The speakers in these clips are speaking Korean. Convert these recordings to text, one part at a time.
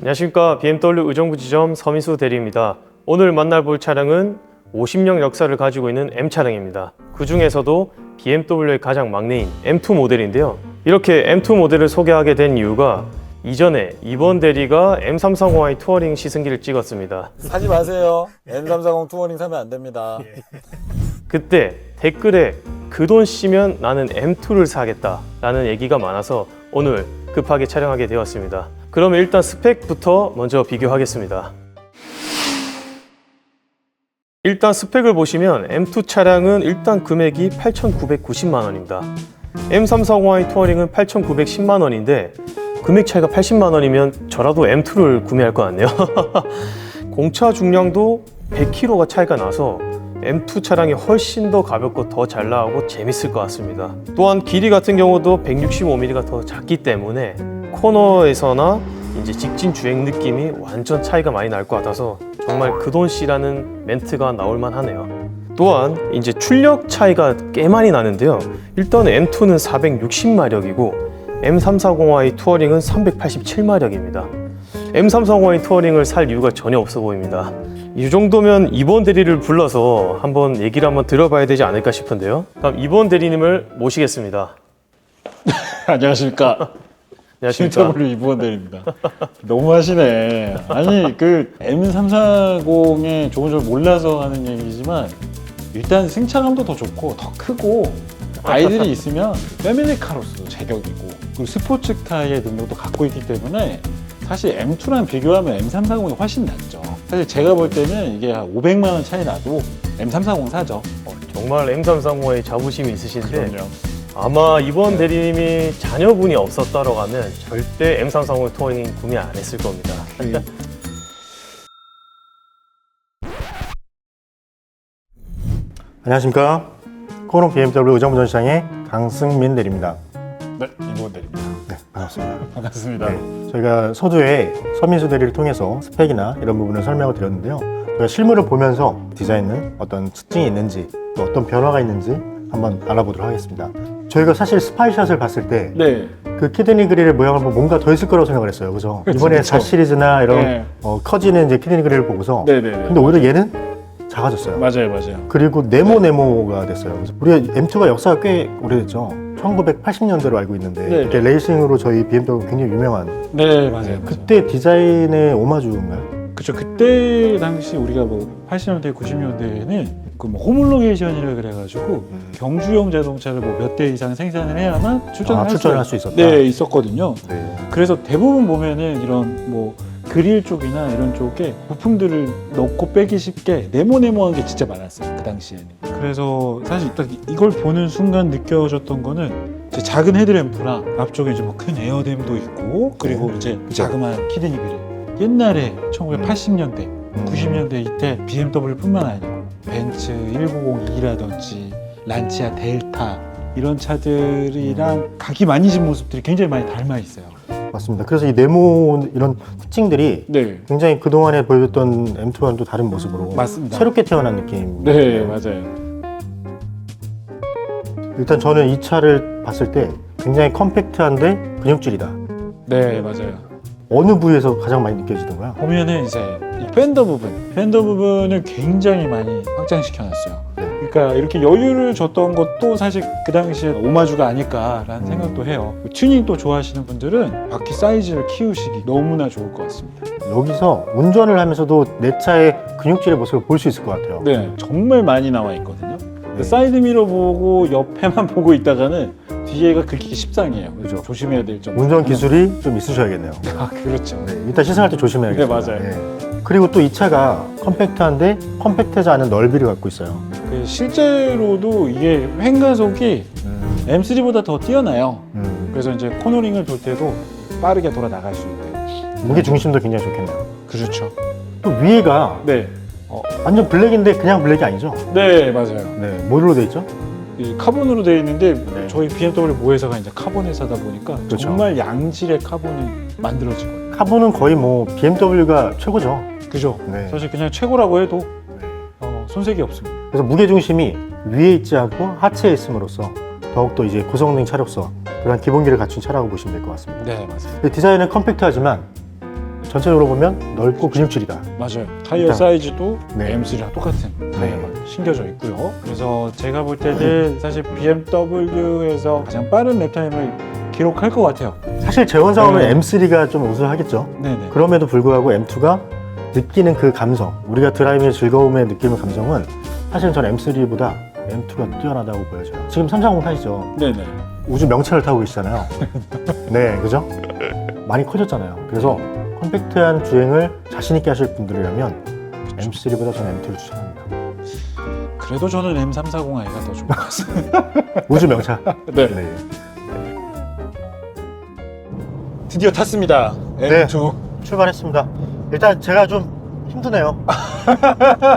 안녕하십니까. BMW 의정부 지점 서민수 대리입니다. 오늘 만나볼 차량은 50년 역사를 가지고 있는 M 차량입니다. 그 중에서도 BMW의 가장 막내인 M2 모델인데요. 이렇게 M2 모델을 소개하게 된 이유가 이전에 이번 대리가 M340i 투어링 시승기를 찍었습니다. 사지 마세요. M340 투어링 사면 안 됩니다. 그때 댓글에 그 돈 쓰면 나는 M2를 사겠다 라는 얘기가 많아서 오늘 급하게 촬영하게 되었습니다. 그러면 일단 스펙부터 먼저 비교하겠습니다. 일단 스펙을 보시면 M2 차량은 일단 금액이 8,990만 원입니다. M340i 투어링은 8,910만 원인데 금액 차이가 80만 원이면 저라도 M2를 구매할 것 같네요. 공차 중량도 100kg가 차이가 나서 M2 차량이 훨씬 더 가볍고 더 잘 나오고 재밌을 것 같습니다. 또한 길이 같은 경우도 165mm가 더 작기 때문에 코너에서나 이제 직진 주행 느낌이 완전 차이가 많이 날 것 같아서 정말 그 돈 씨라는 멘트가 나올 만하네요. 또한 이제 출력 차이가 꽤 많이 나는데요. 일단 M2는 460마력이고 M340i 투어링은 387마력입니다. M340i 투어링을 살 이유가 전혀 없어 보입니다. 이 정도면 이번 대리를 불러서 한번 얘기를 한번 들어봐야 되지 않을까 싶은데요. 그럼 이번 대리님을 모시겠습니다. 안녕하십니까. 안녕하십니까. BMW 이부원 대리입니다. 너무 하시네. 아니 그 M340의 좋은 줄 몰라서 하는 얘기지만 일단 승차감도 더 좋고 더 크고 아이들이 있으면 패밀리카로서도 제격이고 그리고 스포츠카의 능력도 갖고 있기 때문에 사실 M2랑 비교하면 M340이 훨씬 낫죠. 사실 제가 볼 때는 이게 한 500만 원 차이 나도 M340 사죠. 정말 M340에 자부심이 있으신데 그럼요. 아마 이번 대리님이 자녀분이 없었다고 하면 절대 M340 투어링 구매 안 했을 겁니다. 안녕하십니까. 코롱 BMW 의정부 전시장의 강승민 대리입니다. 네, 이부원 대리입니다. 네, 반갑습니다. 반갑습니다. 네, 저희가 서두에 서민수 대리를 통해서 스펙이나 이런 부분을 설명을 드렸는데요. 저희가 실물을 보면서 디자인은 어떤 특징이 있는지 또 어떤 변화가 있는지 한번 알아보도록 하겠습니다. 저희가 사실 스파이샷을 봤을 때 네. 그 키드니 그릴의 모양을 보면 뭔가 더 있을 거라고 생각을 했어요. 그죠? 그쵸, 이번에 그쵸. 4 시리즈나 이런 네. 커지는 이제 키드니 그릴을 보고서 네네네. 근데 오히려 얘는 작아졌어요. 맞아요. 그리고 네모가 됐어요. 그래서 우리가 M2가 역사가 꽤 오래됐죠. 1980년대로 알고 있는데 네. 그때 레이싱으로 저희 BMW 굉장히 유명한 네, 맞아요. 그때 디자인의 오마주인가요? 그쵸. 그때 당시 우리가 뭐 80년대, 90년대에는 그 뭐 호물로게이션이라 그래가지고 경주용 자동차를 뭐 몇 대 이상 생산을 해야만 출전을 할 수 있었다. 네, 있었거든요. 네. 그래서 대부분 보면은 이런 뭐 그릴 쪽이나 이런 쪽에 부품들을 넣고 빼기 쉽게 네모네모한 게 진짜 많았어요. 그 당시에는. 그래서 사실 딱 이걸 보는 순간 느껴졌던 거는 이제 작은 헤드램프랑 앞쪽에 이제 뭐 큰 에어댐도 있고 그리고 이제 자그마한 키드니 그릴. 옛날에 1980년대, 90년대 이때 BMW뿐만 아니고 벤츠 190E라든지 란치아 델타 이런 차들이랑 각이 많이 진 모습들이 굉장히 많이 닮아 있어요. 맞습니다. 그래서 이 네모 이런 특징들이 네, 굉장히 그동안에 보여줬던 M2와는 또 다른 모습으로 맞습니다. 새롭게 태어난 느낌. 네, 맞아요. 일단 저는 이 차를 봤을 때 굉장히 컴팩트한데 근육질이다. 네, 맞아요. 어느 부위에서 가장 많이 느껴지는 거야? 보면은 이제 이 팬더 부분을 굉장히 많이 확장시켜놨어요. 네. 그러니까 이렇게 여유를 줬던 것도 사실 그 당시에 오마주가 아닐까라는 생각도 해요. 튜닝도 좋아하시는 분들은 바퀴 사이즈를 키우시기 너무나 좋을 것 같습니다. 여기서 운전을 하면서도 내 차의 근육질의 모습을 볼 수 있을 것 같아요. 네, 정말 많이 나와 있거든요. 네. 사이드 미러 보고 옆에만 보고 있다가는 뒤에가 긁히기 십상이에요. 그래서 그죠. 조심해야 될 점. 운전 기술이 좀 있으셔야겠네요. 아, 그렇죠. 네, 일단 시승할 때 조심해야겠어요. 네, 맞아요. 그리고 또 이 차가 컴팩트한데 컴팩트하지 않은 넓이를 갖고 있어요. 그 실제로도 이게 횡가속이 M3보다 더 뛰어나요. 그래서 이제 코너링을 돌 때도 빠르게 돌아 나갈 수 있대요. 무게 중심도 굉장히 좋겠네요. 그렇죠. 또 위에가 네. 완전 블랙인데 그냥 블랙이 아니죠? 네, 맞아요. 네, 뭐로 돼 있죠? 이 카본으로 되어 있는데 네. 저희 BMW 모회사가 이제 카본 회사다 보니까 그렇죠. 정말 양질의 카본이 만들어지거든요. 카본은 거의 뭐 BMW가 최고죠. 그죠? 네. 사실 그냥 최고라고 해도 손색이 없습니다. 그래서 무게 중심이 위에 있지 않고 하체에 있음으로써 더욱더 이제 고성능 차로서 그런 기본기를 갖춘 차라고 보시면 될 것 같습니다. 네, 맞습니다. 디자인은 컴팩트하지만 전체적으로 보면 넓고 근육질이다. 맞아요. 타이어 일단, 사이즈도 네. M3랑 똑같은 타이어가 신겨져 있고요. 그래서 제가 볼 때는 사실 BMW에서 가장 빠른 랩타임을 기록할 것 같아요. 사실 재원상으로 네. M3가 좀 우승하겠죠. 네네. 그럼에도 불구하고 M2가 느끼는 그 감성, 우리가 드라이빙의 즐거움에 느끼는 감성은 사실은 전 M3보다 M2가 뛰어나다고 보여져요. 지금 340 타시죠? 네네. 우주 명차를 타고 계시잖아요. 네, 그죠? 많이 커졌잖아요. 그래서 컴팩트한 주행을 자신 있게 하실 분들이라면 M3보다 저는 M2를 추천합니다. 그래도 저는 M340i가 더 좋은 것 같습니다. 우주 명차. 네. 네. 드디어 탔습니다. 네. M2. 출발했습니다. 일단 제가 좀 힘드네요.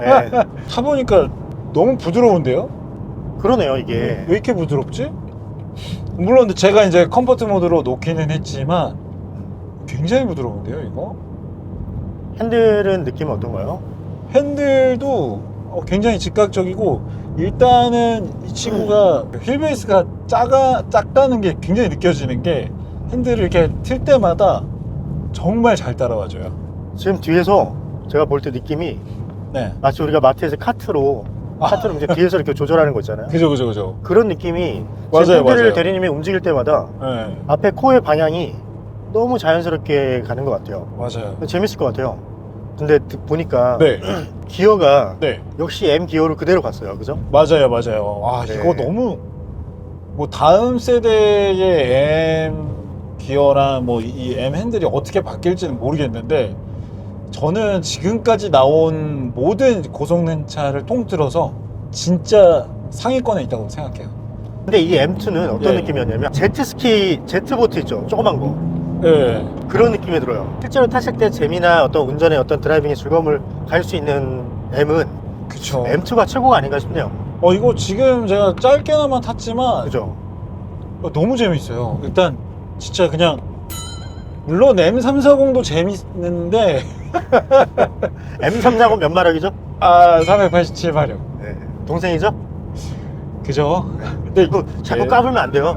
네. 타보니까 너무 부드러운데요? 그러네요, 이게. 왜 이렇게 부드럽지? 물론 제가 이제 컴포트 모드로 놓기는 했지만 굉장히 부드러운데요, 이거? 핸들은 느낌은 어떤가요? 핸들도 굉장히 즉각적이고 일단은 이 친구가 휠베이스가 작다는 게 굉장히 느껴지는 게 핸들을 이렇게 틀 때마다 정말 잘 따라와줘요. 지금 뒤에서 제가 볼 때 느낌이 네. 마치 우리가 마트에서 카트로 이제 뒤에서 이렇게 조절하는 거 있잖아요. 그죠. 그런 느낌이 맞아요, 지금 핸들을 맞아요. 대리님이 움직일 때마다 네. 앞에 코의 방향이 너무 자연스럽게 가는 것 같아요. 맞아요. 재밌을 것 같아요. 근데 보니까 네. 기어가 네. 역시 M 기어를 그대로 갔어요. 그죠? 맞아요. 아, 네. 이거 너무 뭐 다음 세대의 M 기어랑 뭐 이 M 핸들이 어떻게 바뀔지는 모르겠는데 저는 지금까지 나온 모든 고성능차를 통틀어서 진짜 상위권에 있다고 생각해요. 근데 이 M2는 어떤 예. 느낌이었냐면 제트스키, 제트보트 있죠? 조그만 거. 네. 그런 느낌이 들어요. 실제로 탔을 때 재미나 어떤 운전의 어떤 드라이빙의 즐거움을 갈 수 있는 M은 그쵸. M2가 최고가 아닌가 싶네요. 이거 지금 제가 짧게나마 탔지만 그죠? 너무 재밌어요. 일단 진짜 그냥 물론 M340도 재밌는데 M340 몇 마력이죠? 387마력. 네. 동생이죠? 그죠? 근데 이거 자꾸 네. 까불면 안 돼요.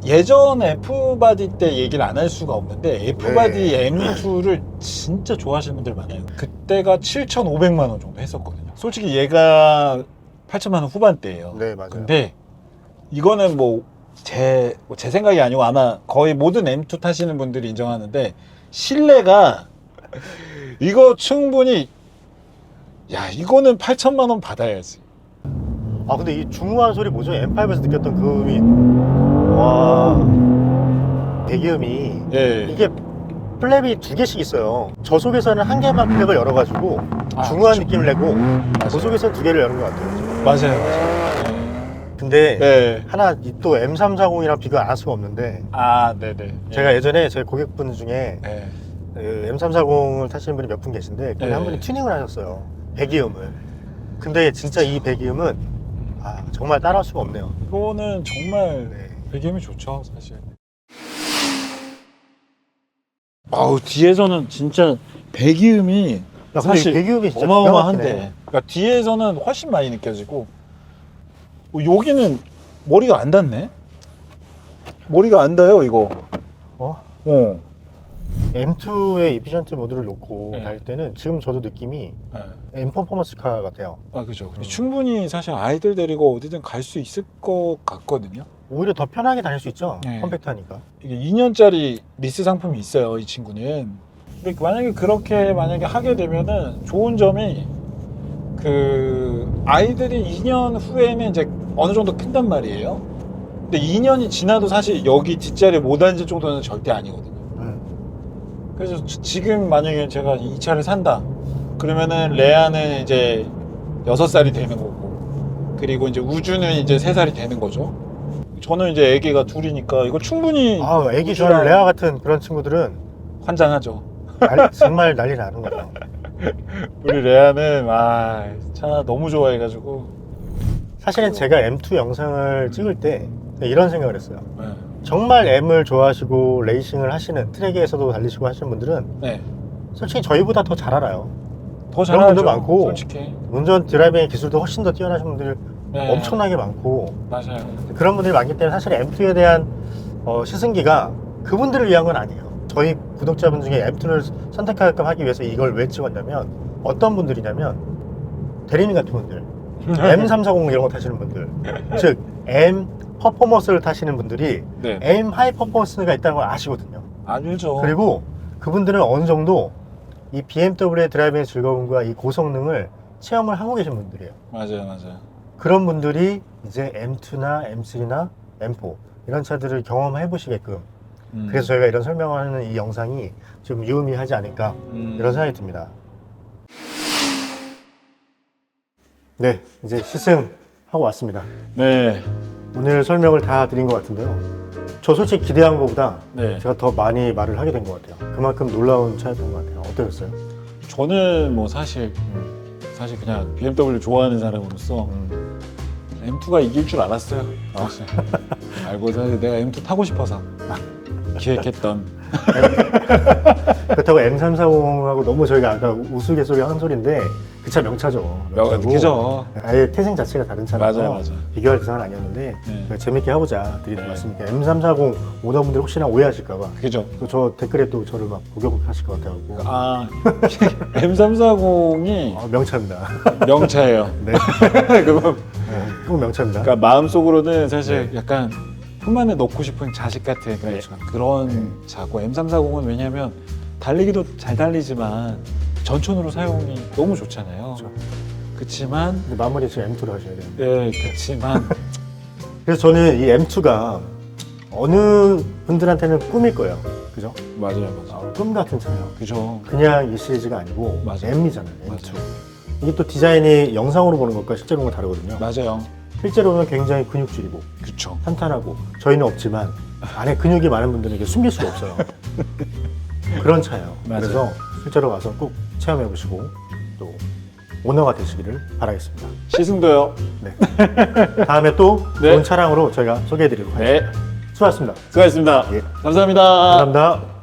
예전 F바디 때 얘기를 안 할 수가 없는데 F바디 네. M2를 진짜 좋아하시는 분들 많아요. 그때가 7,500만 원 정도 했었거든요. 솔직히 얘가 8천만 원 후반대예요. 네, 맞아요. 근데 이거는 뭐 제 생각이 아니고 아마 거의 모든 M2 타시는 분들이 인정하는데 실내가 이거 충분히 이거는 8천만 원 받아야지. 아, 근데 이 중후한 소리 뭐죠? M5에서 느꼈던 그 음이. 와. 배기음이. 예. 이게 플랩이 두 개씩 있어요. 저속에서는 한 개만 플랩을 열어가지고 중후한 그쵸. 느낌을 내고 맞아요. 고속에서는 두 개를 여는 것 같아요. 지금. 맞아요. 근데 네. 하나 또 M340이랑 비교 안 할 수가 없는데 네네. 제가 예전에 제 고객분 중에 네. 그 M340을 타시는 분이 몇 분 계신데 거기 네. 한 분이 튜닝을 하셨어요. 배기음을. 근데 진짜 이 배기음은 정말 따라할 수가 없네요. 이거는 정말 네. 배기음이 좋죠, 사실. 뒤에서는 진짜 배기음이 야, 근데 사실 이 배기음이 진짜 어마어마한데. 기가 막히네. 그러니까 뒤에서는 훨씬 많이 느껴지고 여기는 머리가 안 닿네. 머리가 안 닿아요, 이거. 어? M2의 이피션트 모드를 놓고 네. 달 때는 지금 저도 느낌이 네. M 퍼포먼스 카 같아요. 그죠. 충분히 사실 아이들 데리고 어디든 갈 수 있을 것 같거든요. 오히려 더 편하게 다닐 수 있죠. 네. 컴팩트하니까. 이게 2년짜리 리스 상품이 있어요, 이 친구는. 근데 만약에 그렇게 하게 되면은 좋은 점이 아이들이 2년 후에는 이제 어느 정도 큰단 말이에요. 근데 2년이 지나도 사실 여기 뒷자리에 못 앉을 정도는 절대 아니거든요. 그래서 지금 만약에 제가 이 차를 산다 그러면은 레아는 이제 6살이 되는 거고 그리고 이제 우주는 이제 3살이 되는 거죠. 저는 이제 애기가 둘이니까 이거 충분히 애기 우주랑 좋아하는 레아 같은 그런 친구들은 환장하죠. 정말 난리 나는 거죠. 우리 레아는 차 너무 좋아해가지고 사실은 제가 M2 영상을 찍을 때 이런 생각을 했어요. 네. 정말 M을 좋아하시고 레이싱을 하시는 트랙에서도 달리시고 하시는 분들은 네. 솔직히 저희보다 더 잘 알아요. 더 그런 잘하죠. 분들 많고 솔직히. 운전 드라이빙의 기술도 훨씬 더 뛰어나신 분들 네. 엄청나게 많고 맞아요. 그런 분들이 많기 때문에 사실 M2에 대한 시승기가 그분들을 위한 건 아니에요. 저희 구독자분 중에 M2를 선택하게끔 하기 위해서 이걸 왜 찍었냐면 어떤 분들이냐면 대리님 같은 분들 M340 이런 거 타시는 분들 즉 M 퍼포먼스를 타시는 분들이 네. M 하이 퍼포먼스가 있다는 걸 아시거든요. 알죠. 그리고 그분들은 어느 정도 이 BMW의 드라이빙의 즐거움과 이 고성능을 체험을 하고 계신 분들이에요. 맞아요. 그런 분들이 이제 M2나 M3나 M4 이런 차들을 경험해 보시게끔 그래서 저희가 이런 설명을 하는 이 영상이 좀 유의미하지 않을까 이런 생각이 듭니다. 네, 이제 시승하고 왔습니다. 네. 오늘 설명을 다 드린 것 같은데요. 저 솔직히 기대한 것보다 네. 제가 더 많이 말을 하게 된 것 같아요. 그만큼 놀라운 차였던 것 같아요. 어떠셨어요? 저는 뭐 사실 그냥 BMW 좋아하는 사람으로서 M2가 이길 줄 알았어요. 사실. 알고 사실 내가 M2 타고 싶어서 기획했던. 그렇다고 M340하고 너무 저희가 아까 우스갯소리 하는 소리인데 그 차 명차죠. 명차고 그죠. 아예 태생 자체가 다른 차라서 맞아. 비교할 대상은 아니었는데 네. 저희가 재밌게 하고자 드리는 네. 말씀이니까 M340 오너분들 혹시나 오해하실까봐 그죠. 또 저 댓글에 또 저를 막 공격하실 것 같아요. 아 M340이 명차입니다. 명차예요. 네, 그거 꼭 명차입니다. 그러니까 마음속으로는 사실 약간 품 안에 넣고 싶은 자식 같은 그렇죠. 그런 차고 M340은 왜냐면 달리기도 잘 달리지만 전천후로 사용이 너무 좋잖아요. 그렇죠. 그치만 근데 마무리 지금 M2로 하셔야 돼요. 네, 그치만 그래서 저는 이 M2가 어느 분들한테는 꿈일 거예요. 그죠? 맞아요. 꿈 같은 차예요. 그죠. 그냥 이 시리즈가 아니고 맞아요. M이잖아요. M2. 맞아요. 이게 또 디자인이 영상으로 보는 것과 실제로 보는 건 다르거든요. 맞아요. 실제로는 굉장히 근육질이고 그쵸. 탄탄하고 저희는 없지만 안에 근육이 많은 분들에게 숨길 수가 없어요. 그런 차예요. 맞아요. 그래서 실제로 와서 꼭 체험해 보시고 또 오너가 되시기를 바라겠습니다. 시승도요. 네. 다음에 또 네. 좋은 차량으로 저희가 소개해 드리도록 하겠습니다. 네. 수고하셨습니다. 수고하셨습니다. 예. 감사합니다. 감사합니다.